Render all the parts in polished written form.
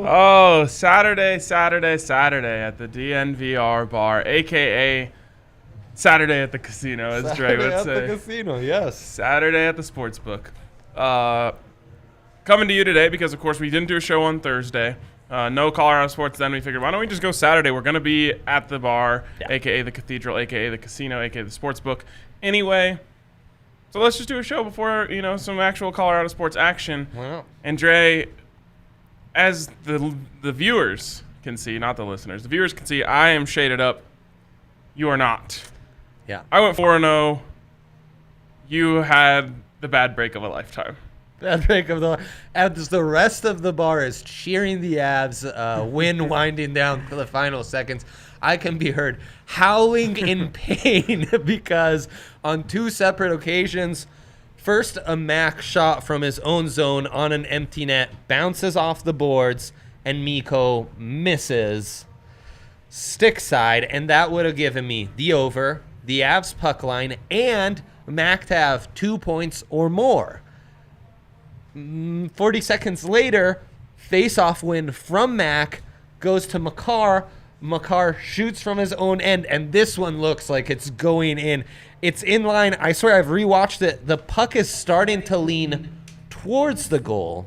Oh, Saturday at the DNVR bar, a.k.a. Saturday at the casino, as Dre would say. Saturday at the casino, yes. Saturday at the sportsbook. Coming to you today because, of course, we didn't do a show on Thursday. No Colorado sports then. We figured, why don't we just go Saturday? We're going to be at the bar, a.k.a. the cathedral, a.k.a. the casino, a.k.a. the sportsbook. Anyway, so let's just do a show before, some actual Colorado sports action. Wow. And Dre, as the viewers can see, not the listeners, the viewers can see, I am shaded up. You are not. Yeah. I went 4-0. You had the bad break of a lifetime. Bad break of the as the rest of the bar is cheering the Avs, win winding down for the final seconds. I can be heard howling in pain because on two separate occasions, first a Mac shot from his own zone on an empty net bounces off the boards and Mikko misses stick side, and that would have given me the over, the Avs puck line, and Mac to have 2 points or more. 40 seconds later, face-off win from Mac goes to Makar. Makar shoots from his own end, and this one looks like it's going in. It's in line. I swear I've rewatched it. The puck is starting to lean towards the goal,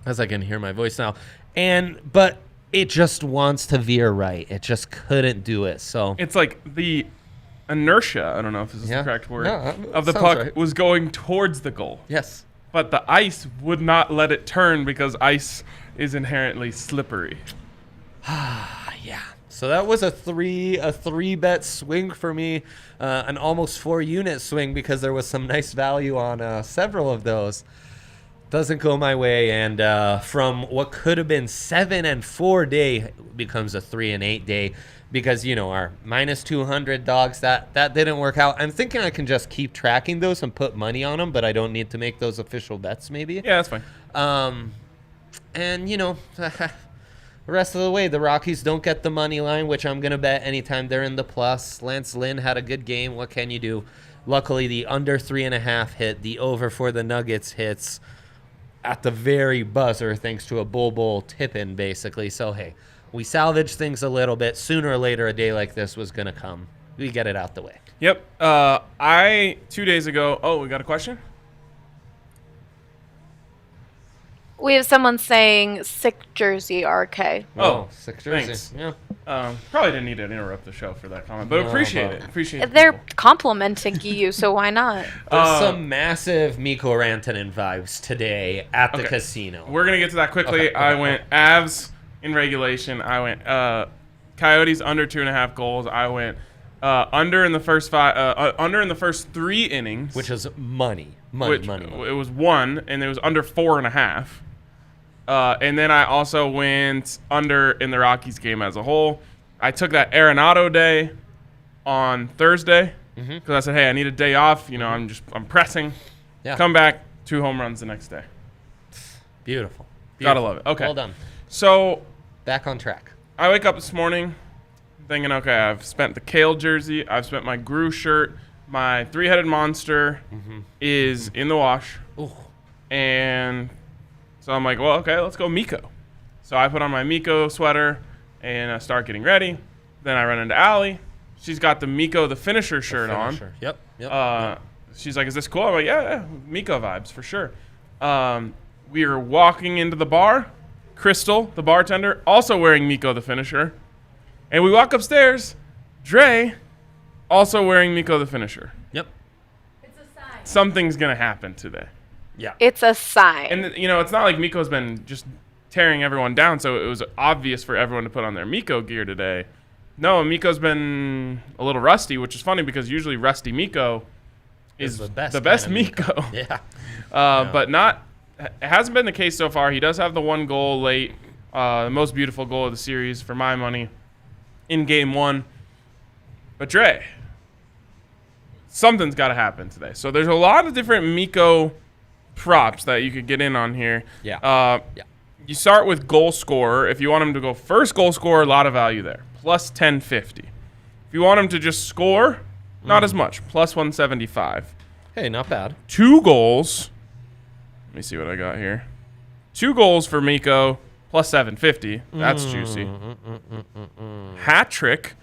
as I can hear my voice now. But it just wants to veer right. It just couldn't do it. So it's like the inertia, I don't know if this is the correct word, of the puck was going towards the goal. Yes. But the ice would not let it turn because ice is inherently slippery. Yeah. So that was a three bet swing for me, an almost 4 unit swing because there was some nice value on several of those. Doesn't go my way, and from what could have been 7 and 4 day becomes a 3 and 8 day because our minus 200 dogs that didn't work out. I'm thinking I can just keep tracking those and put money on them, but I don't need to make those official bets. Maybe. Yeah, that's fine. And the rest of the way, the Rockies don't get the money line, which I'm gonna bet anytime they're in the plus. Lance Lynn had a good game. What can you do? Luckily, the under 3.5 hit. The over for the Nuggets hits at the very buzzer, thanks to a bull tip-in, basically. So, hey, we salvaged things a little bit. Sooner or later, a day like this was going to come. We get it out the way. Yep. 2 days ago... Oh, we got a question? We have someone saying sick jersey RK. Oh, sick jersey. Thanks. Yeah. Probably didn't need to interrupt the show for that comment, but appreciate it. Appreciate it. They're complimenting you, so why not? There's some massive Mikko Rantanen vibes today at the casino. We're going to get to that quickly. I went Avs in regulation. I went Coyotes under 2.5 goals. I went under in the first under in the first 3 innings, which is money. It was 1, and it was under 4.5. And then I also went under in the Rockies game as a whole. I took that Arenado day on Thursday because I said, hey, I need a day off. I'm pressing. Yeah. Come back, 2 home runs the next day. Beautiful. Gotta love it. Okay. Well done. So back on track. I wake up this morning thinking, okay, I've spent the Kale jersey. I've spent my Gru shirt. My 3-headed monster is in the wash. Ooh. And so I'm like, well, okay, let's go Mikko. So I put on my Mikko sweater and I start getting ready. Then I run into Allie. She's got the Mikko the finisher shirt on. Yep. She's like, is this cool? I'm like, yeah, Mikko vibes for sure. We are walking into the bar. Crystal, the bartender, also wearing Mikko the finisher. And we walk upstairs. Dre, also wearing Mikko the finisher. Yep. It's a sign. Something's going to happen today. Yeah. It's a sign. And, it's not like Mikko's been just tearing everyone down, so it was obvious for everyone to put on their Mikko gear today. No, Mikko's been a little rusty, which is funny because usually rusty Mikko is the best Mikko. Yeah. But it hasn't been the case so far. He does have the 1 goal late, the most beautiful goal of the series for my money in game 1. But Dre, something's got to happen today. So there's a lot of different Mikko props that you could get in on here. Yeah. You start with goal scorer. If you want him to go first goal scorer, a lot of value there. Plus 1050. If you want him to just score, not as much. Plus 175. Hey, not bad. 2 goals. Let me see what I got here. 2 goals for Mikko, plus 750. That's juicy. Hat trick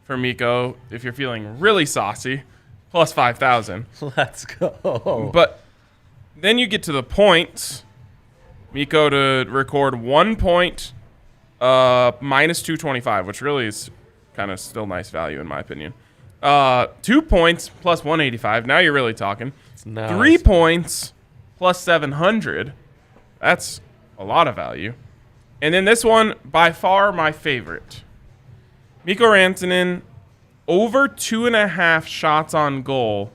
for Mikko, if you're feeling really saucy, plus 5,000. Let's go. But then you get to the points. Mikko to record 1 point, minus 225, which really is kind of still nice value in my opinion. 2 points plus 185. Now you're really talking. Nice. 3 points plus 700. That's a lot of value. And then this one, by far my favorite. Mikko Rantanen, over 2.5 shots on goal,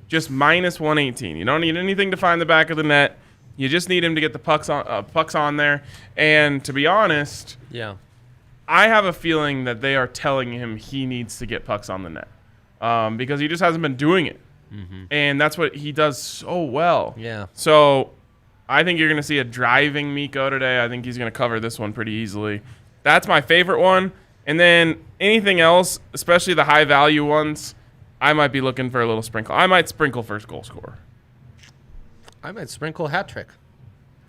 just minus 118. You don't need anything to find the back of the net. You just need him to get the pucks on there. And to be honest, Yeah. I have a feeling that they are telling him he needs to get pucks on the net because he just hasn't been doing it. And that's what he does so well. Yeah. So I think you're going to see a driving Mikko today. I think he's going to cover this one pretty easily. That's my favorite one. And then anything else, especially the high value ones, I might be looking for a little sprinkle. I might sprinkle first goal scorer. I might sprinkle hat trick.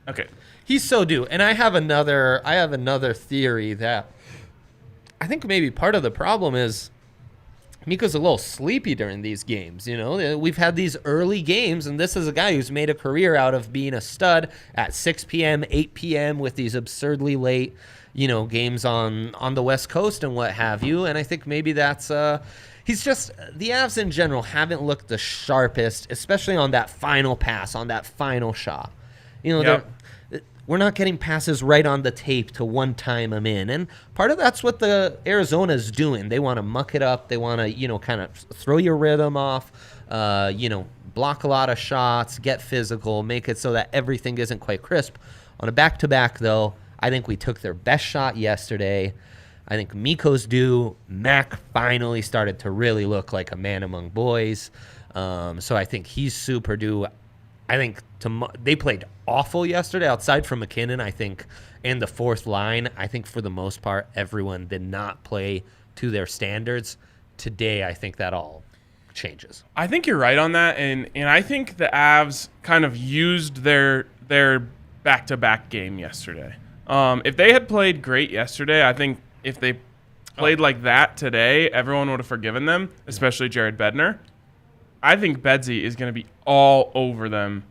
Okay. He's so due. And I have another theory that I think maybe part of the problem is Mikko's a little sleepy during these games. You know, we've had these early games, and this is a guy who's made a career out of being a stud at 6 p.m., 8 p.m. with these absurdly late, games on the West Coast and what have you. And I think maybe that's he's just, the Avs in general haven't looked the sharpest, especially on that final pass, on that final shot. We're not getting passes right on the tape to one-time them in. And part of that's what the Arizona's doing. They want to muck it up. They want to, kind of throw your rhythm off, block a lot of shots, get physical, make it so that everything isn't quite crisp. On a back-to-back, though, I think we took their best shot yesterday. I think Mikko's due. Mac finally started to really look like a man among boys. So I think he's super due. I think they played awful yesterday outside from MacKinnon, I think, and the fourth line. I think for the most part, everyone did not play to their standards. Today, I think that all changes. I think you're right on that, and I think the Avs kind of used their back-to-back game yesterday. If they had played great yesterday, I think if they played like that today, everyone would have forgiven them, especially Jared Bednar. I think Bedsy is going to be all over them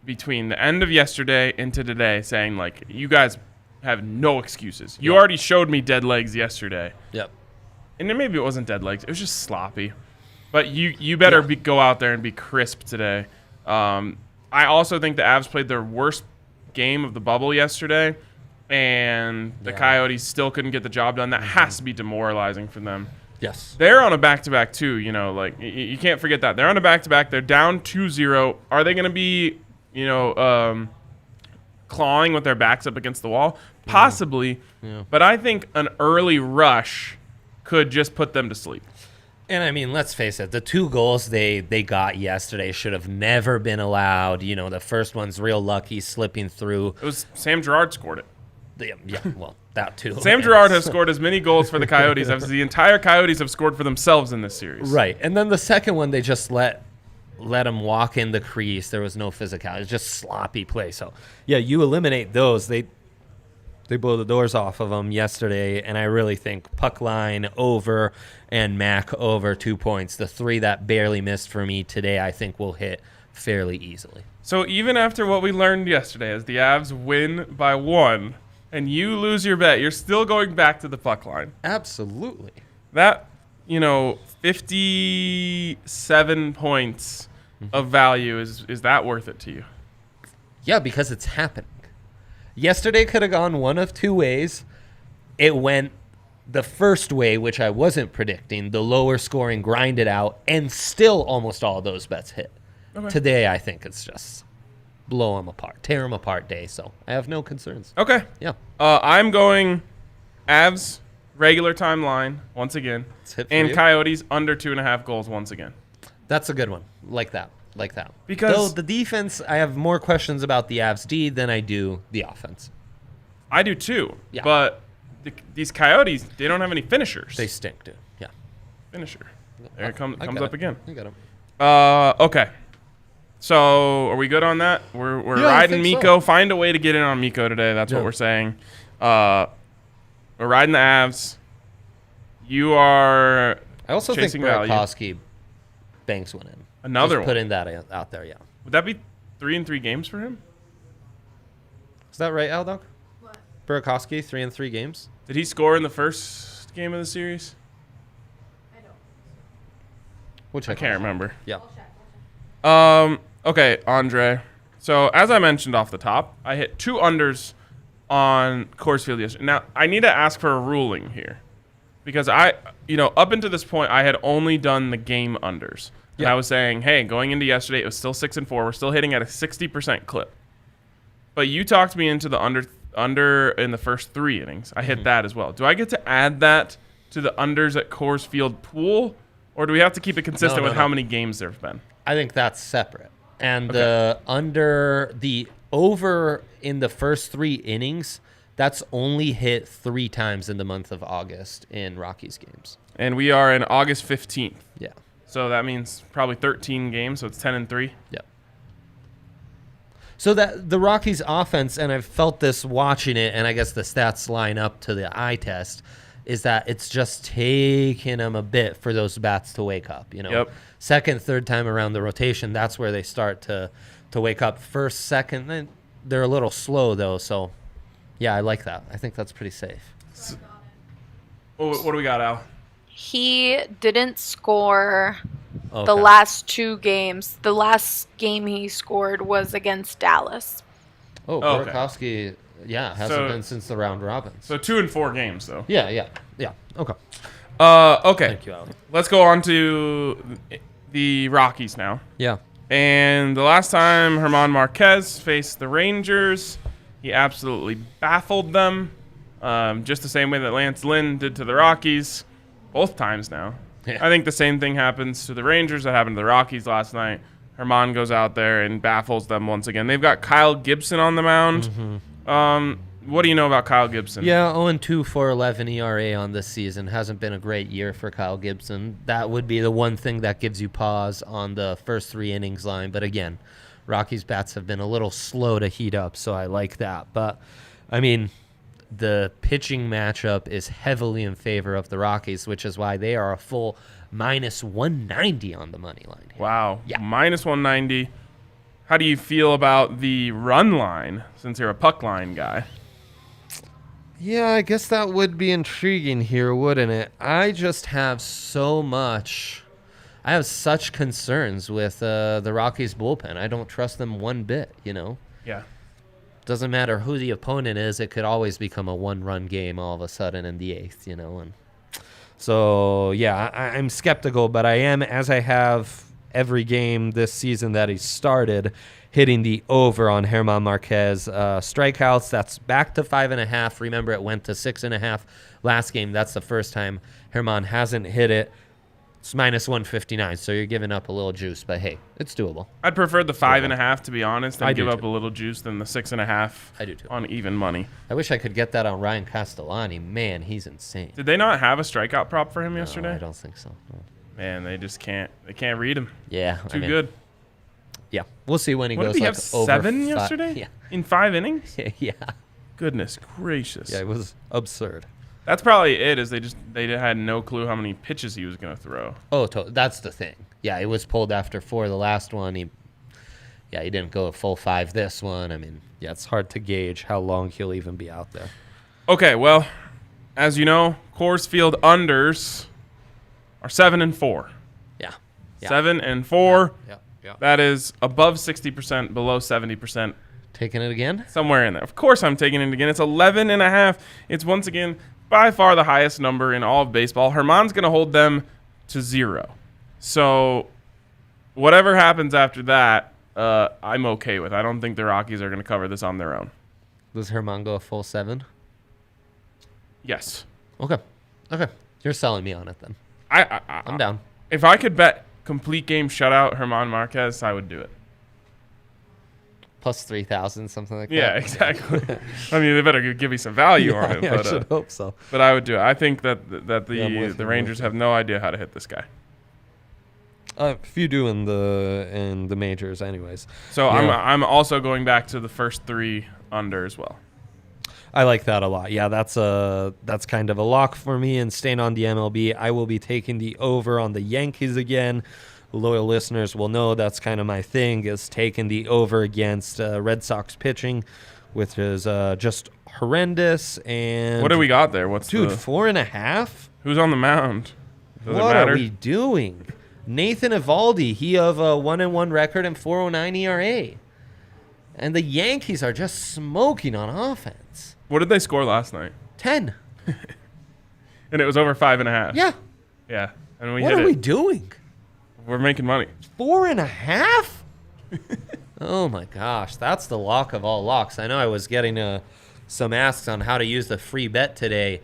between the end of yesterday into today, saying, like, you guys have no excuses. You already showed me dead legs yesterday. Yep. And then maybe it wasn't dead legs. It was just sloppy. But you better go out there and be crisp today. I also think the Avs played their worst game of the bubble yesterday, and the Coyotes still couldn't get the job done. That has to be demoralizing for them. Yes. They're on a back-to-back, too. You can't forget that. They're on a back-to-back. They're down 2-0. Are they going to be, clawing with their backs up against the wall? Possibly. Yeah. But I think an early rush could just put them to sleep. And, I mean, let's face it. The 2 goals they got yesterday should have never been allowed. The first one's real lucky, slipping through. It was Sam Girard scored it. Yeah, well, that too. Sam Girard has scored as many goals for the Coyotes as the entire Coyotes have scored for themselves in this series. Right. And then the second one, they just let him walk in the crease. There was no physicality. It was just sloppy play. So, yeah, you eliminate those. They blow the doors off of them yesterday, and I really think puck line over and Mac over 2 points. The 3 that barely missed for me today, I think will hit fairly easily. So even after what we learned yesterday, as the Avs win by 1, and you lose your bet, you're still going back to the puck line. Absolutely. That, 57 points of value, is that worth it to you? Yeah, because it's happening. Yesterday could have gone one of 2 ways. It went the first way, which I wasn't predicting, the lower scoring grinded out, and still almost all those bets hit. Okay. Today, I think it's just blow them apart, tear them apart day, so I have no concerns. Okay. Yeah. I'm going Avs regular time line once again, and Coyotes under 2.5 goals once again. That's a good one. Like that. Because though the defense, I have more questions about the Avs D than I do the offense. I do too. Yeah. But these Coyotes, they don't have any finishers. They stink, dude. Yeah. Finisher. There it comes up again. I got him. Okay. So are we good on that? We're Yeah, I riding think Mikko. so. Find a way to get in on Mikko today. That's Yeah. what we're saying. We're riding the Avs. You are I also think chasing value. Burakovsky banks one in. Another Just one. putting that out there, yeah. Would that be 3 in 3 games for him? Is that right, Aldog? What? Burakovsky, 3 in 3 games. Did he score in the first game of the series? I don't. We'll I check. can't remember. Yeah. Okay, Andre. So as I mentioned off the top, I hit 2 unders on Coors Field yesterday. Now I need to ask for a ruling here, because up until this point, I had only done the game unders. And Yeah. I was saying, hey, going into yesterday, it was still 6-4. We're still hitting at a 60% clip. But you talked me into the under in the first 3 innings. I hit that as well. Do I get to add that to the unders at Coors Field pool, or do we have to keep it consistent with how many games there have been? I think that's separate. And Okay. the over in the first 3 innings, that's only hit 3 times in the month of August in Rockies games. And we are in August 15th. Yeah. So that means probably 13 games, so it's 10-3. Yeah. So that the Rockies offense, and I've felt this watching it, and I guess the stats line up to the eye test, is that it's just taking them a bit for those bats to wake up. Yep. Second, third time around the rotation, that's where they start to wake up. First, second, then they're a little slow though. So, yeah, I like that. I think that's pretty safe. What do we got, Al? He didn't score Okay. the last 2 games. The last game he scored was against Dallas. Oh, Okay. Burakovsky, hasn't So- been since the round robins. So 2 and 4 games, though. Yeah. Okay. Okay. Thank you, Al. Let's go on to the Rockies now. Yeah. And the last time German Marquez faced the Rangers, he absolutely baffled them, just the same way that Lance Lynn did to the Rockies both times now. Yeah. I think the same thing happens to the Rangers that happened to the Rockies last night. Herman goes out there and baffles them once again. They've got Kyle Gibson on the mound. What do you know about Kyle Gibson? Yeah, 0-2 4.11 ERA on this season. Hasn't been a great year for Kyle Gibson. That would be the one thing that gives you pause on the first 3 innings line. But again, Rockies bats have been a little slow to heat up, so I like that. But, I mean, the pitching matchup is heavily in favor of the Rockies, which is why they are a full minus 190 on the money line here. Wow. Yeah. Minus 190. How do you feel about the run line, since you're a puck line guy? Yeah, I guess that would be intriguing here, wouldn't it? I just have I have such concerns with the Rockies bullpen. I don't trust them one bit, Yeah. Doesn't matter who the opponent is, it could always become a 1-run game all of a sudden in the 8th, and so, yeah, I'm skeptical, but I am, as I have every game this season that he's started, hitting the over on German Marquez. Strikeouts, that's back to 5.5. Remember, it went to 6.5 last game. That's the first time German hasn't hit it. It's minus 159, so you're giving up a little juice, but hey, it's doable. I'd prefer the 5.5, to be honest, I and do give up too. a little juice than the 6.5 I do too. on even money. I wish I could get that on Ryan Castellani. Man, he's insane. Did they not have a strikeout prop for him No, yesterday? I don't think so. No. Man, they just can't. They can't read him. Yeah. Too good. Yeah. We'll see when he What goes did he like have, over 7 yesterday? Yeah. In 5 innings? Yeah. Goodness gracious. Yeah, it was absurd. That's probably it. Is they had no clue how many pitches he was going to throw. Oh, that's the thing. Yeah, he was pulled after 4 the last one. He didn't go a full 5 this one. I mean, yeah, it's hard to gauge how long he'll even be out there. Okay, well, as you know, Coors Field unders are 7-4. Yeah. 7-4. Yeah. That is above 60%, below 70%, Taking it again? somewhere in there. Of course, I'm taking it again. It's 11.5. It's once again by far the highest number in all of baseball. Herman's going to hold them to 0. So whatever happens after that, I'm okay with. I don't think the Rockies are going to cover this on their own. Does German go a full 7? Yes. Okay. You're selling me on it then. I'm down. If I could bet complete game shutout German Marquez, I would do it. Plus 3,000, something like that. Yeah, exactly. I mean, they better give me some value on it. I But, should hope so. but I would do it. I think that Yeah, I'm with the you, Rangers have no idea how to hit this guy. A few do in the majors, anyways. So Yeah. I'm also going back to the first 3 under as well. I like that a lot. Yeah, that's kind of a lock for me. And staying on the MLB, I will be taking the over on the Yankees again. Loyal listeners will know that's kind of my thing, is taking the over against Red Sox pitching, which is just horrendous. And What do we got there? What's dude, the 4.5? Who's on the mound? Does it What matter? are we doing? Nathan Eovaldi, he of a 1-1 record and 4.09 ERA. And the Yankees are just smoking on offense. What did they score last night? 10. And it was over 5.5. Yeah. Yeah. And we What hit are it. we doing? We're making money. 4.5? Oh my gosh, that's the lock of all locks. I know I was getting some asks on how to use the free bet today.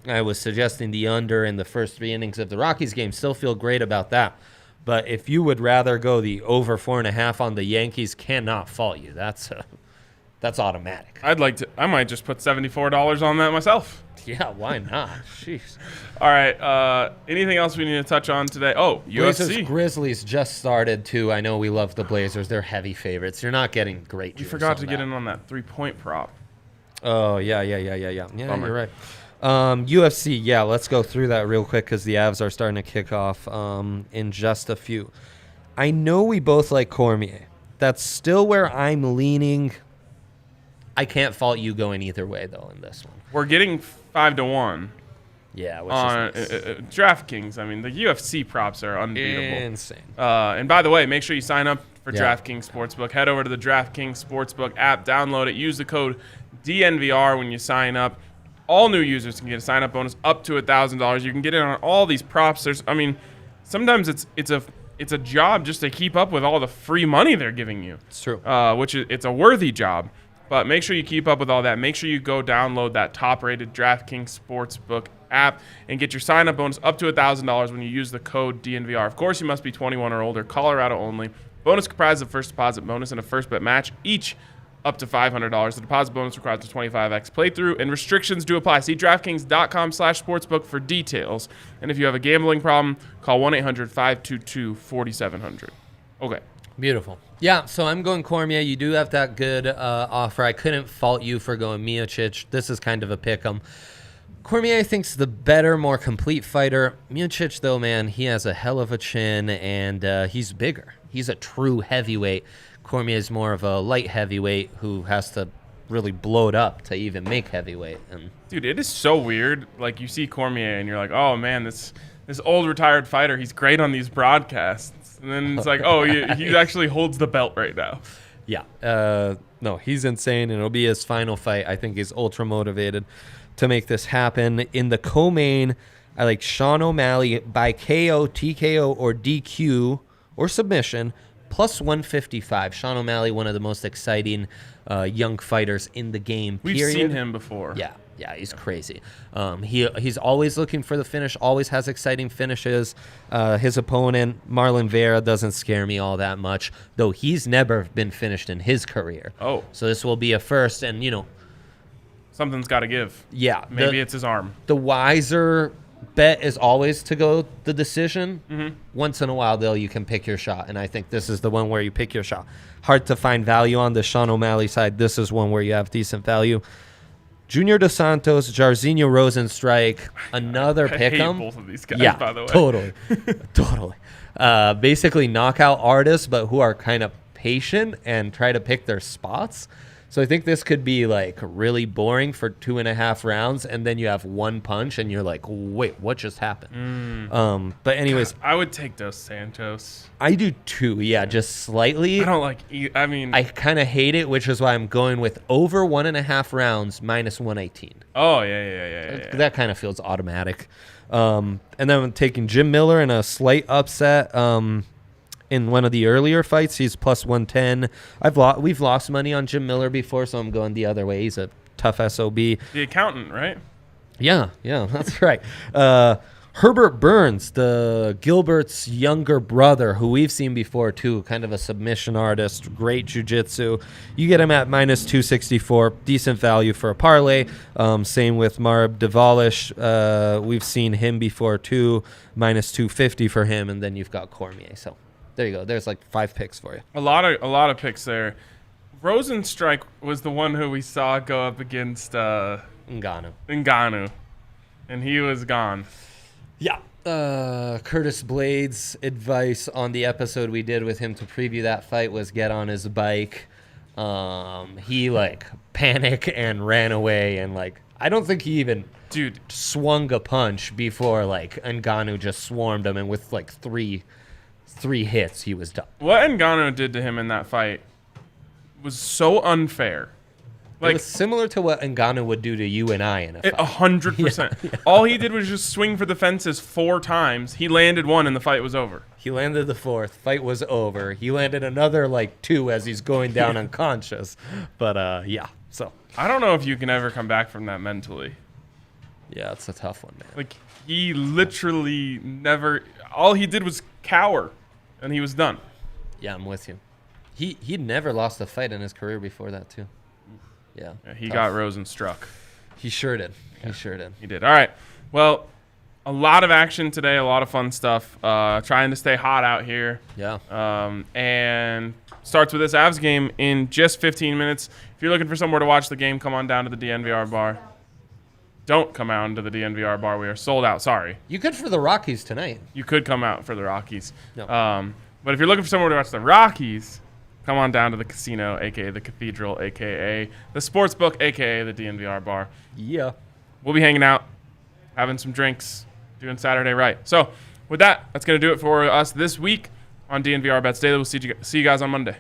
I was suggesting the under in the first 3 innings of the Rockies game. Still feel great about that. But if you would rather go the over 4.5 on the Yankees, cannot fault you. That's automatic. I might just put $74 on that myself. Yeah, why not? Jeez. All right. Anything else we need to touch on today? Oh, Blazers UFC. Grizzlies just started too. I know we love the Blazers. They're heavy favorites. You're not getting great. We juice forgot on to get that. in on that 3-point prop. Oh, yeah. Bummer. You're right. UFC, yeah, let's go through that real quick because the Avs are starting to kick off in just a few. I know we both like Cormier. That's still where I'm leaning. I can't fault you going either way, though, in this one. We're getting 5-1 Yeah, which on is nice. DraftKings. I mean, the UFC props are unbeatable. Insane. And by the way, make sure you sign up for Yeah. DraftKings Sportsbook. Head over to the DraftKings Sportsbook app, download it, use the code DNVR when you sign up. All new users can get a sign-up bonus up to $1,000. You can get in on all these props. Sometimes it's a job just to keep up with all the free money they're giving you. It's true. It's a worthy job. But make sure you keep up with all that. Make sure you go download that top-rated DraftKings Sportsbook app and get your sign-up bonus up to $1,000 when you use the code DNVR. Of course, you must be 21 or older. Colorado only. Bonus comprised of first deposit bonus and a first bet match, each up to $500. The deposit bonus requires a 25x playthrough, and restrictions do apply. See DraftKings.com/sportsbook for details. And if you have a gambling problem, call 1-800-522-4700. Okay. Beautiful. Yeah, so I'm going Cormier. You do have that good offer. I couldn't fault you for going Miocic. This is kind of a pick 'em. Cormier, I think, is the better, more complete fighter. Miocic, though, man, he has a hell of a chin, and he's bigger. He's a true heavyweight. Cormier is more of a light heavyweight who has to really blow it up to even make heavyweight. And Dude, it is so weird. Like, you see Cormier, and you're like, oh, man, this old retired fighter, he's great on these broadcasts. And then it's like, oh, he actually holds the belt right now. yeah, no, he's insane, and it'll be his final fight. I think he's ultra motivated to make this happen. In the co-main, I like Sean O'Malley by KO, TKO, or DQ, or submission, plus 155. Sean O'Malley, one of the most exciting young fighters in the game, We've period. seen him before. Yeah, he's crazy. He's always looking for the finish, always has exciting finishes. His opponent, Marlon Vera, doesn't scare me all that much, though he's never been finished in his career. Oh. So this will be a first, and, Something's got to give. yeah. Maybe it's his arm. The wiser bet is always to go the decision. Mm-hmm. Once in a while, though, you can pick your shot, and I think this is the one where you pick your shot. Hard to find value on the Sean O'Malley side. This is one where you have decent value. Junior Dos Santos, Jairzinho Rosenstrike, another I hate pick'em. both of these guys, Yeah, by the way. totally. Basically knockout artists, but who are kind of patient and try to pick their spots. So I think this could be like really boring for 2.5 rounds, and then you have one punch, and you're like, wait, what just happened? But anyways, I would take Dos Santos. I do too. Yeah, just slightly. I don't like. I kind of hate it, which is why I'm going with over 1.5 rounds minus 118. Oh yeah. That kind of feels automatic. And then I'm taking Jim Miller in a slight upset. In one of the earlier fights, he's plus 110. We've lost money on Jim Miller before, so I'm going the other way. He's a tough SOB. The accountant, right? Yeah, that's right. Herbert Burns, the Gilbert's younger brother, who we've seen before too, kind of a submission artist, great jiu-jitsu. You get him at minus 264, decent value for a parlay. Same with Marb Devalish. We've seen him before too, minus 250 for him, and then you've got Cormier. So There you go. There's like 5 picks for you. A lot of picks there. Rosenstrike was the one who we saw go up against Ngannou, and he was gone. Yeah. Curtis Blade's advice on the episode we did with him to preview that fight was get on his bike. He like panicked and ran away, and like I don't think he even swung a punch before like Ngannou just swarmed him, and with like three hits he was done. What Ngannou did to him in that fight was so unfair. Like, it was similar to what Ngannou would do to you and I in a fight. 100%. Yeah. All he did was just swing for the fences 4 times. He landed 1 and the fight was over. He landed the 4th. Fight was over. He landed another like 2 as he's going down unconscious. But yeah, so. I don't know if you can ever come back from that mentally. Yeah, it's a tough one, man. Like, he literally never, all he did was cower and he was done. Yeah, I'm with you. He'd never lost a fight in his career before that too. Yeah, he got Rosenstruck. He sure did. Yeah. He sure did. He did. All right. Well, a lot of action today, a lot of fun stuff. Trying to stay hot out here. Yeah. And starts with this Avs game in just 15 minutes. If you're looking for somewhere to watch the game, come on down to the DNVR bar. Don't come out into the DNVR bar. We are sold out. Sorry. You could for the Rockies tonight. You could come out for the Rockies. No. But if you're looking for somewhere to watch the Rockies, come on down to the casino, a.k.a. the Cathedral, a.k.a. the Sportsbook, a.k.a. the DNVR bar. Yeah. We'll be hanging out, having some drinks, doing Saturday right. So with that, that's going to do it for us this week on DNVR Bets Daily. We'll see you guys on Monday.